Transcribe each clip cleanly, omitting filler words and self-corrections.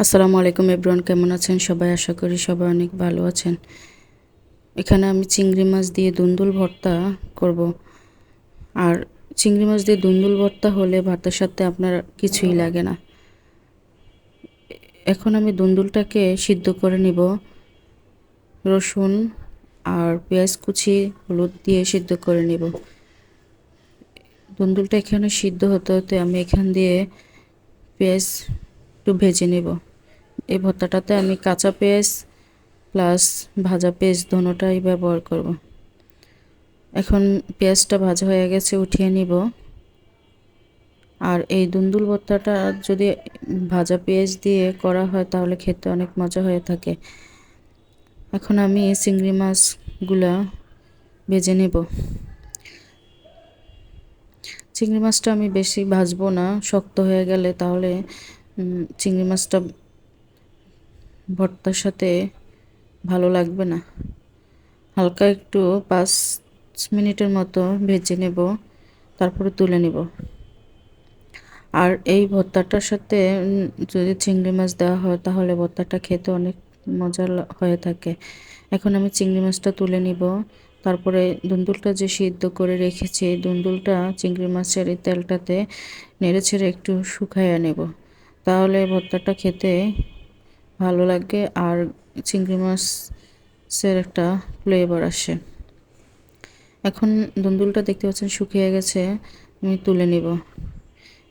আসসালামু আলাইকুম এভরিওয়ান, কেমন আছেন সবাই? আশা করি সবাই অনেক ভালো আছেন। এখানে আমি চিংড়ি মাছ দিয়ে দুন্দুল ভর্তা করব। আর চিংড়ি মাছ দিয়ে দুন্দুল ভর্তা হলে ভাতের সাথে আপনার কিছুই লাগে না। এখন আমি দুন্দুলটাকে সিদ্ধ করে নিব। রসুন আর পেঁয়াজ কুচি, হলুদ দিয়ে সিদ্ধ করে নিব। দুন্দুলটা এখানে সিদ্ধ হতে হতে আমি এখান দিয়ে পেঁয়াজ একটু ভেজে নেব। এই ভর্তাটাতে আমি কাঁচা পেঁয়াজ প্লাস ভাজা পেঁয়াজ দোনোটাই ব্যবহার করব। এখন পেঁয়াজটা ভাজা হয়ে গেছে, উঠিয়ে নিব। আর এই দুন্দুল ভর্তাটা যদি ভাজা পেঁয়াজ দিয়ে করা হয় তাহলে খেতে অনেক মজা হয়ে থাকে। এখন আমি চিংড়ি মাছগুলা ভেজে নেব। চিংড়ি মাছটা আমি বেশি ভাজবো না, শক্ত হয়ে গেলে তাহলে চিংড়ি মাছটা ভর্তার সাথে ভালো লাগবে না। হালকা একটু 5 মিনিটের মতো ভেজে নেব, তারপরে তুলে নেব। আর এই ভর্তাটার সাথে যদি চিংড়ি মাছ দেওয়া হয় তাহলে ভর্তাটা খেতে অনেক মজার হয়ে থাকে। এখন আমি চিংড়ি মাছটা তুলে নিব। তারপরে দুন্দুলটা যে সিদ্ধ করে রেখেছি, দুন্দুলটা চিংড়ি মাছের এই তেলটাতে নেড়েচেড়ে একটু শুকাইয়ে নেব। তাহলে ভর্তাটা খেতে ভালো লাগে আর চিংড়ি মাছের একটা ফ্লেভার আসে। এখন দুন্দুলটা দেখতে পাচ্ছেন শুকিয়ে গেছে, আমি তুলে নিব।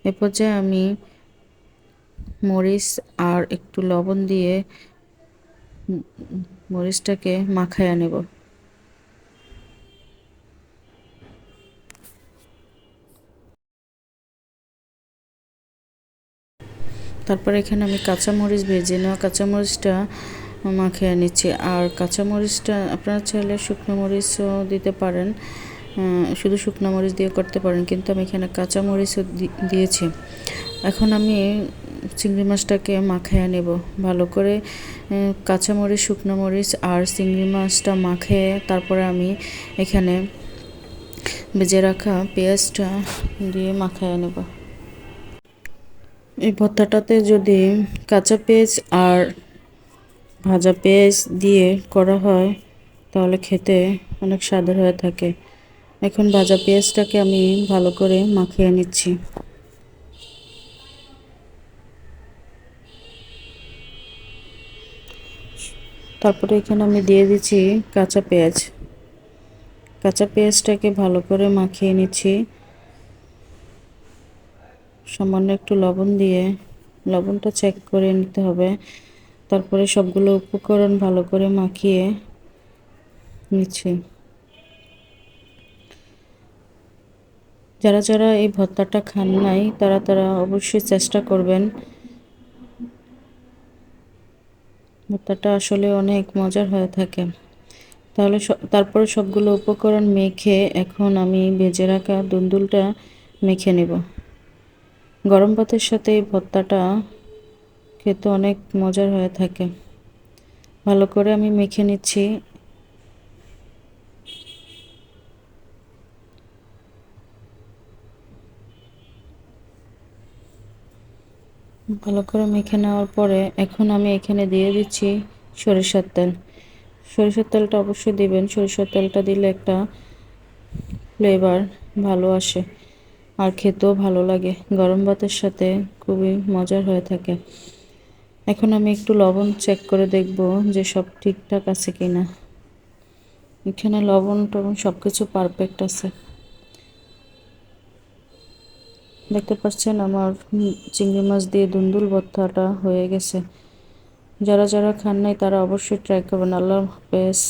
এ পর্যায়ে আমি মরিচ আর একটু লবণ দিয়ে মরিচটাকে মাখাইয়া নেব। তারপর এখানে আমি কাঁচামরিচ ভেজে নেওয়া কাঁচামরিচটা মাখিয়ে নিচ্ছি। আর কাঁচামরিচটা আপনারা চাইলে শুকনো মরিচও দিতে পারেন, শুধু শুকনো মরিচ দিয়ে করতে পারেন, কিন্তু আমি এখানে কাঁচামরিচও দিয়েছি। এখন আমি চিংড়ি মাছটাকে মাখিয়ে নেব ভালো করে। কাঁচামরিচ, শুকনো মরিচ আর চিংড়ি মাছটা মাখিয়ে তারপরে আমি এখানে ভেজে রাখা পেঁয়াজটা দিয়ে মাখিয়ে নেব। এই ভর্তাটাতে যদি কাঁচা পেঁয়াজ আর ভাজা পেঁয়াজ দিয়ে করা হয় তাহলে খেতে অনেক স্বাদের হয়ে থাকে। এখন ভাজা পেঁয়াজটাকে আমি ভালো করে মাখিয়ে নিচ্ছি। তারপরে এখানে আমি দিয়ে দিচ্ছি কাঁচা পেঁয়াজ। কাঁচা পেঁয়াজটাকে ভালো করে মাখিয়ে নিচ্ছি। সামান্য একটু লবণ দিয়ে লবণটা চেক করে নিতে হবে। তারপরে সবগুলো উপকরণ ভালো করে মাখিয়ে নিচ্ছি। যারা যারা এই ভর্তাটা খান নাই তারা অবশ্যই চেষ্টা করবেন। ভর্তাটা আসলে অনেক মজার হয়ে থাকে। তাহলে তারপরে সবগুলো উপকরণ মেখে এখন আমি ভেজে রাখা দুন্দুলটা মেখে নেব। গরম ভাতের সাথে এই ভর্তাটা খেতে অনেক মজার হয়ে থাকে। ভালো করে আমি মেখে নিচ্ছি। ভালো করে মেখে নেওয়ার পরে এখন আমি এখানে দিয়ে দিচ্ছি সরিষার তেল। সরিষার তেলটা অবশ্যই দিবেন। সরিষার তেলটা দিলে একটা ফ্লেভার ভালো আসে আর খেতেও ভালো লাগে। গরম ভাতের সাথে খুবই মজার হয়ে থাকে। এখন আমি একটু লবণ চেক করে দেখব যে সব ঠিকঠাক আছে কিনা। এখানে লবণ টবণ সব কিছু পারফেক্ট আছে। দেখতে পাচ্ছেন আমার চিংড়ি মাছ দিয়ে দুন্দুল ভর্তাটা হয়ে গেছে। যারা যারা খান নাই তারা অবশ্যই ট্রাই করবেন। আল্লাহ হাফেজ।